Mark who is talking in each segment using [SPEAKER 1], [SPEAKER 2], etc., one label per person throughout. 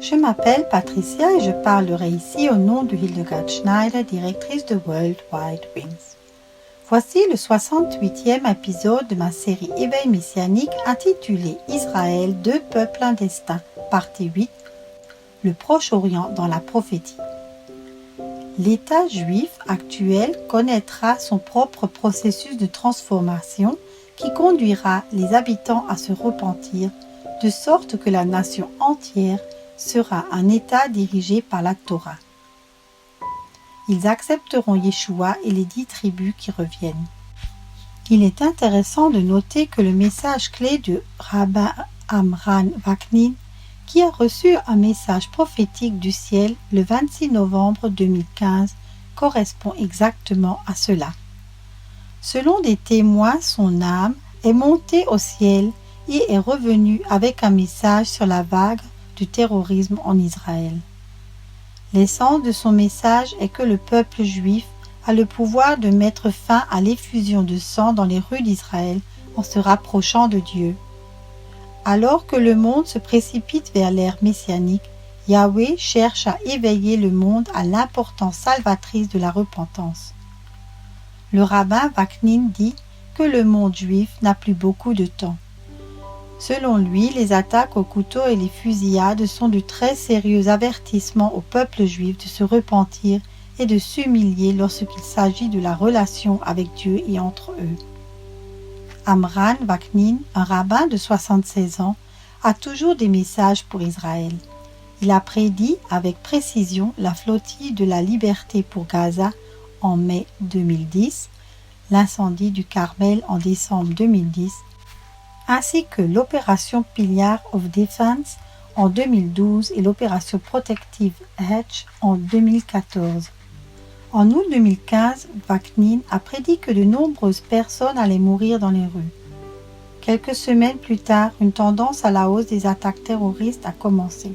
[SPEAKER 1] Je m'appelle Patricia et je parlerai ici au nom de Hildegard Schneider, directrice de World Wide Wings. Voici le 68e épisode de ma série Éveil messianique intitulée Israël, deux peuples, un destin, partie 8, le Proche-Orient dans la prophétie. L'État juif actuel connaîtra son propre processus de transformation qui conduira les habitants à se repentir, de sorte que la nation entière sera un État dirigé par la Torah. Ils accepteront Yeshua et les 10 tribus qui reviennent. Il est intéressant de noter que le message clé de Rabbin Amram Vaknin, qui a reçu un message prophétique du ciel le 26 novembre 2015, correspond exactement à cela. Selon des témoins, son âme est montée au ciel et est revenue avec un message sur la vague du terrorisme en Israël. L'essence de son message est que le peuple juif a le pouvoir de mettre fin à l'effusion de sang dans les rues d'Israël en se rapprochant de Dieu. Alors que le monde se précipite vers l'ère messianique, Yahweh cherche à éveiller le monde à l'importance salvatrice de la repentance. Le rabbin Vaknin dit que le monde juif n'a plus beaucoup de temps. Selon lui, les attaques au couteau et les fusillades sont de très sérieux avertissements au peuple juif de se repentir et de s'humilier lorsqu'il s'agit de la relation avec Dieu et entre eux. Amram Vaknin, un rabbin de 76 ans, a toujours des messages pour Israël. Il a prédit avec précision la flottille de la liberté pour Gaza en mai 2010, l'incendie du Carmel en décembre 2010, ainsi que l'opération Pillar of Defense en 2012 et l'opération Protective Hedge en 2014. En août 2015, Vaknin a prédit que de nombreuses personnes allaient mourir dans les rues. Quelques semaines plus tard, une tendance à la hausse des attaques terroristes a commencé.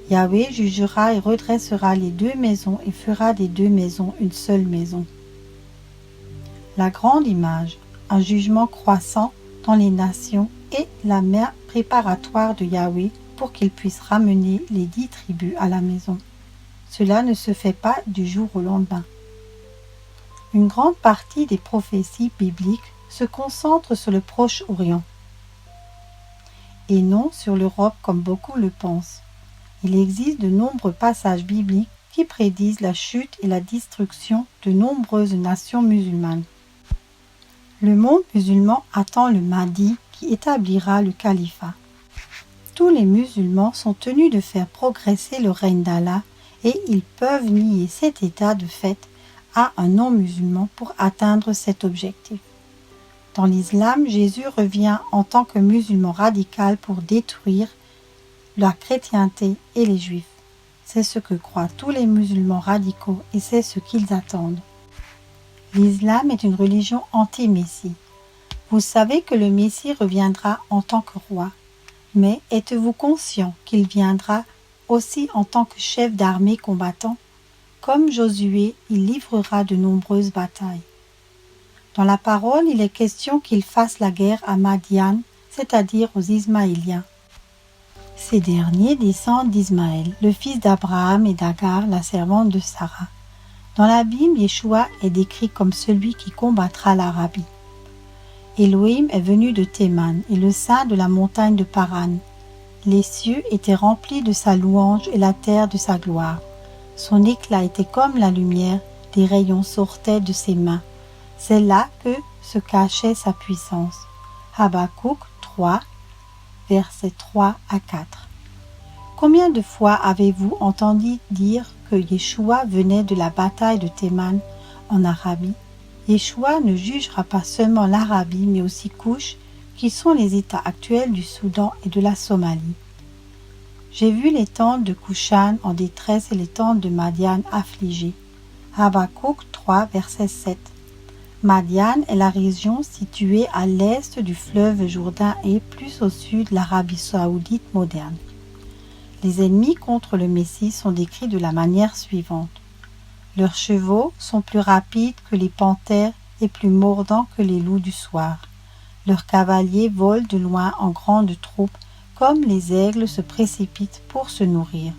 [SPEAKER 1] Yahweh jugera et redressera les deux maisons et fera des deux maisons une seule maison. La grande image, un jugement croissant dans les nations et la main préparatoire de Yahweh pour qu'il puisse ramener les 10 tribus à la maison. Cela ne se fait pas du jour au lendemain. Une grande partie des prophéties bibliques se concentre sur le Proche-Orient et non sur l'Europe comme beaucoup le pensent. Il existe de nombreux passages bibliques qui prédisent la chute et la destruction de nombreuses nations musulmanes. Le monde musulman attend le Mahdi qui établira le califat. Tous les musulmans sont tenus de faire progresser le règne d'Allah et ils peuvent nier cet état de fait à un non-musulman pour atteindre cet objectif. Dans l'islam, Jésus revient en tant que musulman radical pour détruire la chrétienté et les juifs. C'est ce que croient tous les musulmans radicaux et c'est ce qu'ils attendent. L'islam est une religion anti-messie. Vous savez que le Messie reviendra en tant que roi, mais êtes-vous conscient qu'il viendra aussi en tant que chef d'armée combattant? Comme Josué, il livrera de nombreuses batailles. Dans la parole, il est question qu'il fasse la guerre à Madian, c'est-à-dire aux Ismaéliens. Ces derniers descendent d'Ismaël, le fils d'Abraham et d'Agar, la servante de Sarah. Dans la Bible, Yeshua est décrit comme celui qui combattra l'Arabie. Elohim est venu de Théman et le saint de la montagne de Paran. Les cieux étaient remplis de sa louange et la terre de sa gloire. Son éclat était comme la lumière, des rayons sortaient de ses mains. C'est là que se cachait sa puissance. Habakkuk 3, versets 3 à 4. Combien de fois avez-vous entendu dire que Yeshua venait de la bataille de Théman en Arabie? Yeshua ne jugera pas seulement l'Arabie, mais aussi Couche, qui sont les États actuels du Soudan et de la Somalie. J'ai vu les tentes de Kushan en détresse et les tentes de Madian affligées. Habakkuk 3, verset 7. Madian est la région située à l'est du fleuve Jourdain et plus au sud de l'Arabie saoudite moderne. Les ennemis contre le Messie sont décrits de la manière suivante. Leurs chevaux sont plus rapides que les panthères et plus mordants que les loups du soir. Leurs cavaliers volent de loin en grandes troupes comme les aigles se précipitent pour se nourrir.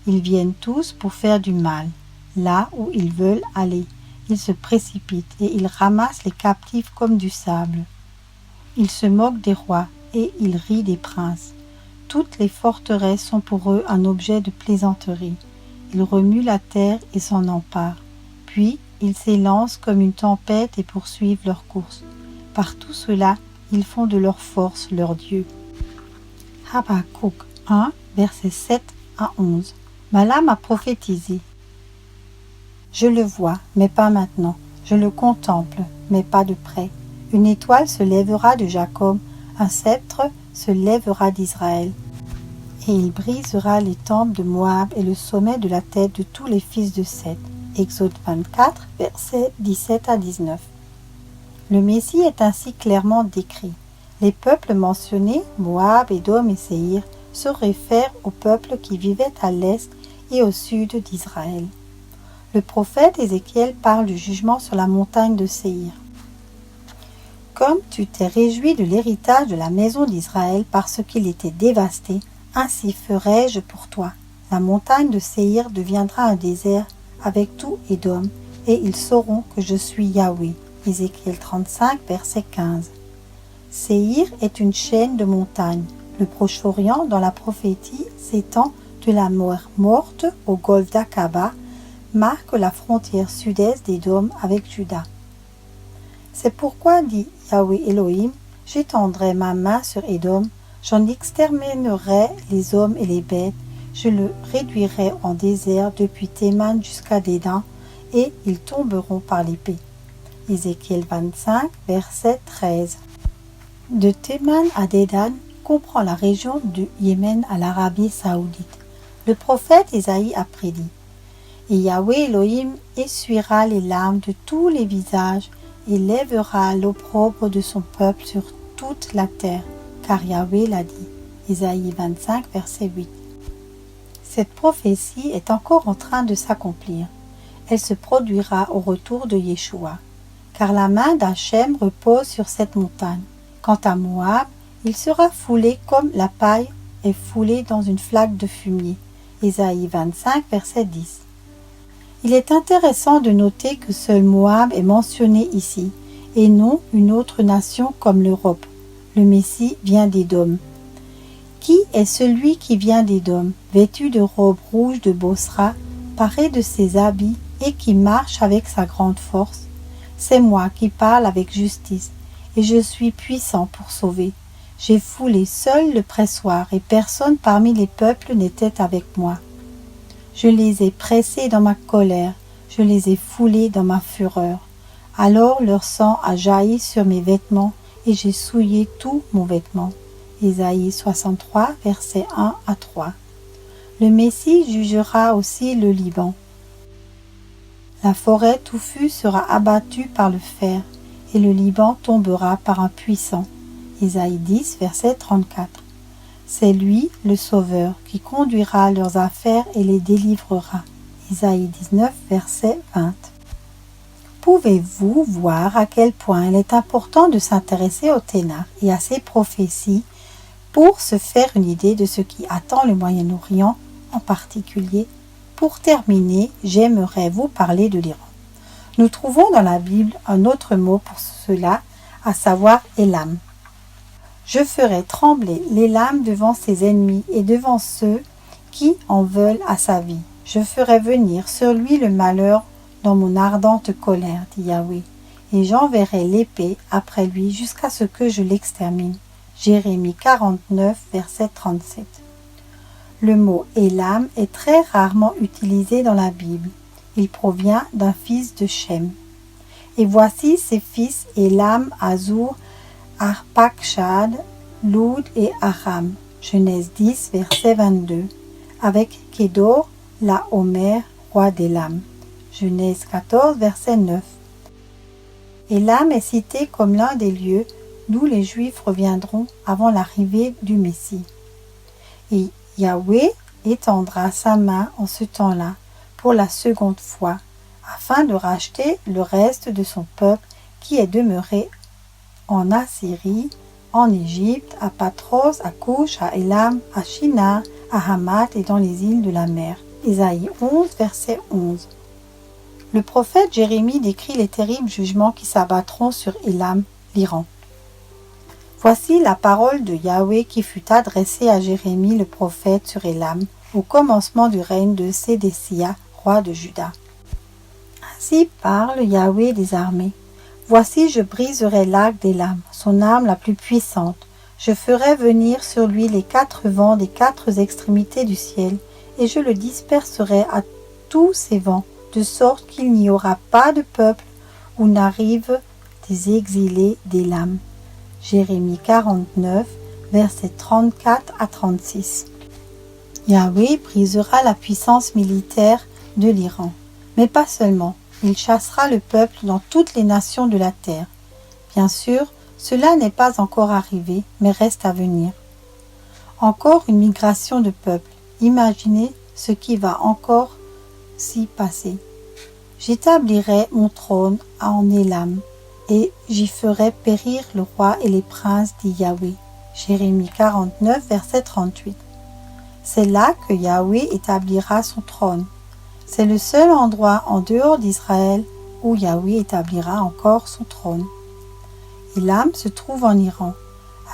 [SPEAKER 1] Ils viennent tous pour faire du mal. Là où ils veulent aller, ils se précipitent et ils ramassent les captifs comme du sable. Ils se moquent des rois et ils rient des princes. Toutes les forteresses sont pour eux un objet de plaisanterie. Ils remuent la terre et s'en emparent. Puis ils s'élancent comme une tempête et poursuivent leur course. Par tout cela, ils font de leur force leur Dieu. Habakkuk 1, versets 7 à 11. Balaam a prophétisé. Je le vois, mais pas maintenant. Je le contemple, mais pas de près. Une étoile se lèvera de Jacob, un sceptre se lèvera d'Israël. Et il brisera les temples de Moab et le sommet de la tête de tous les fils de Seth. Exode 24, versets 17 à 19. Le Messie est ainsi clairement décrit. Les peuples mentionnés, Moab, Édom et Séhir, se réfèrent aux peuples qui vivaient à l'est et au sud d'Israël. Le prophète Ézéchiel parle du jugement sur la montagne de Séhir. Comme tu t'es réjoui de l'héritage de la maison d'Israël parce qu'il était dévasté, ainsi ferai-je pour toi. La montagne de Séhir deviendra un désert avec tout Édom, et ils sauront que je suis Yahweh. Ézéchiel 35, verset 15. Séhir est une chaîne de montagnes. Le Proche-Orient, dans la prophétie, s'étend de la mer Morte au golfe d'Aqaba, marque la frontière sud-est d'Édom avec Juda. C'est pourquoi, dit Yahweh Elohim, j'étendrai ma main sur Édom, j'en exterminerai les hommes et les bêtes, je le réduirai en désert depuis Théman jusqu'à Dédan, et ils tomberont par l'épée. Ézéchiel 25, verset 13. De Théman à Dédan comprend la région du Yémen à l'Arabie saoudite. Le prophète Isaïe a prédit. Et Yahweh Elohim essuiera les larmes de tous les visages et lèvera l'opprobre de son peuple sur toute la terre, car Yahweh l'a dit. Isaïe 25, verset 8. Cette prophétie est encore en train de s'accomplir. Elle se produira au retour de Yeshua, car la main d'Hachem repose sur cette montagne. Quant à Moab, il sera foulé comme la paille est foulée dans une flaque de fumier. Ésaïe 25, verset 10. Il est intéressant de noter que seul Moab est mentionné ici, et non une autre nation comme l'Europe. Le Messie vient d'Édom. Qui est celui qui vient d'Édom, vêtu de robes rouges de Bosra, paré de ses habits et qui marche avec sa grande force? C'est moi qui parle avec justice, et je suis puissant pour sauver. J'ai foulé seul le pressoir, et personne parmi les peuples n'était avec moi. Je les ai pressés dans ma colère, je les ai foulés dans ma fureur. Alors leur sang a jailli sur mes vêtements, et j'ai souillé tout mon vêtement. Ésaïe 63, versets 1 à 3. Le Messie jugera aussi le Liban. La forêt touffue sera abattue par le fer, et le Liban tombera par un puissant. Ésaïe 10, verset 34. C'est lui, le Sauveur, qui conduira leurs affaires et les délivrera. Isaïe 19, verset 20. Pouvez-vous voir à quel point il est important de s'intéresser au Ténach et à ses prophéties pour se faire une idée de ce qui attend le Moyen-Orient en particulier? Pour terminer, j'aimerais vous parler de l'Iran. Nous trouvons dans la Bible un autre mot pour cela, à savoir Élam. Je ferai trembler l'Élam devant ses ennemis et devant ceux qui en veulent à sa vie. Je ferai venir sur lui le malheur dans mon ardente colère, dit Yahweh, et j'enverrai l'épée après lui jusqu'à ce que je l'extermine. Jérémie 49, verset 37. Le mot Élam est très rarement utilisé dans la Bible. Il provient d'un fils de Shem. Et voici ses fils Élam, Azur, Arpachshad, Loud et Aram. Genèse 10, verset 22. Avec Kédor, Laomer, roi d'Élam. Genèse 14, verset 9. Élam est cité comme l'un des lieux d'où les Juifs reviendront avant l'arrivée du Messie. Et Yahweh étendra sa main en ce temps-là pour la seconde fois, afin de racheter le reste de son peuple qui est demeuré en Assyrie, en Égypte, à Patros, à Couch, à Élam, à Shinar, à Hamath et dans les îles de la mer. Ésaïe 11, verset 11. Le prophète Jérémie décrit les terribles jugements qui s'abattront sur Élam, l'Iran. Voici la parole de Yahweh qui fut adressée à Jérémie le prophète sur Élam, au commencement du règne de Sédécia, roi de Juda. Ainsi parle Yahweh des armées. Voici, je briserai l'arc d'Élam, son arme la plus puissante. Je ferai venir sur lui les 4 vents des 4 extrémités du ciel, et je le disperserai à tous ces vents, de sorte qu'il n'y aura pas de peuple où n'arrivent des exilés d'Élam. Jérémie 49, versets 34 à 36. Yahweh brisera la puissance militaire de l'Iran, mais pas seulement. Il chassera le peuple dans toutes les nations de la terre. Bien sûr, cela n'est pas encore arrivé, mais reste à venir. Encore une migration de peuples. Imaginez ce qui va encore s'y passer. J'établirai mon trône en Élam, et j'y ferai périr le roi et les princes, dit Yahweh. Jérémie 49, verset 38. C'est là que Yahweh établira son trône. C'est le seul endroit en dehors d'Israël où Yahweh établira encore son trône. Élam se trouve en Iran,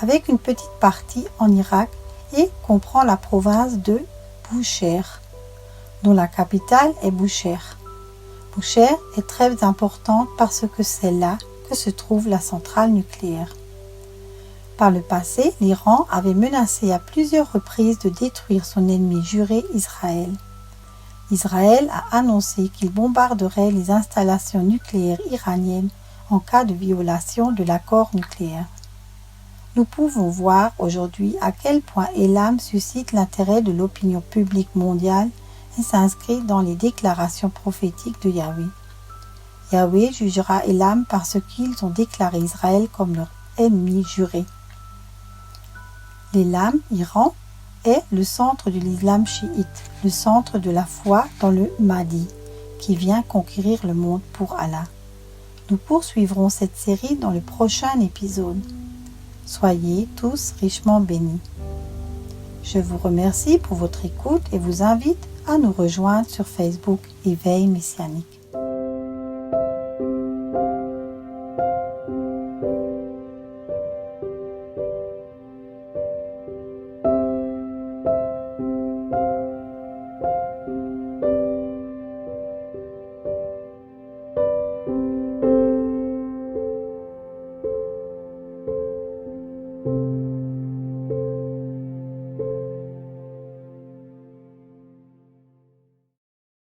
[SPEAKER 1] avec une petite partie en Irak et comprend la province de Boucher, dont la capitale est Boucher. Boucher est très importante parce que c'est là que se trouve la centrale nucléaire. Par le passé, l'Iran avait menacé à plusieurs reprises de détruire son ennemi juré Israël. Israël a annoncé qu'il bombarderait les installations nucléaires iraniennes en cas de violation de l'accord nucléaire. Nous pouvons voir aujourd'hui à quel point Élam suscite l'intérêt de l'opinion publique mondiale et s'inscrit dans les déclarations prophétiques de Yahweh. Yahweh jugera Élam parce qu'ils ont déclaré Israël comme leur ennemi juré. L'Élam, Iran, est le centre de l'islam chiite, le centre de la foi dans le Mahdi, qui vient conquérir le monde pour Allah. Nous poursuivrons cette série dans le prochain épisode. Soyez tous richement bénis. Je vous remercie pour votre écoute et vous invite à nous rejoindre sur Facebook Éveil Messianique.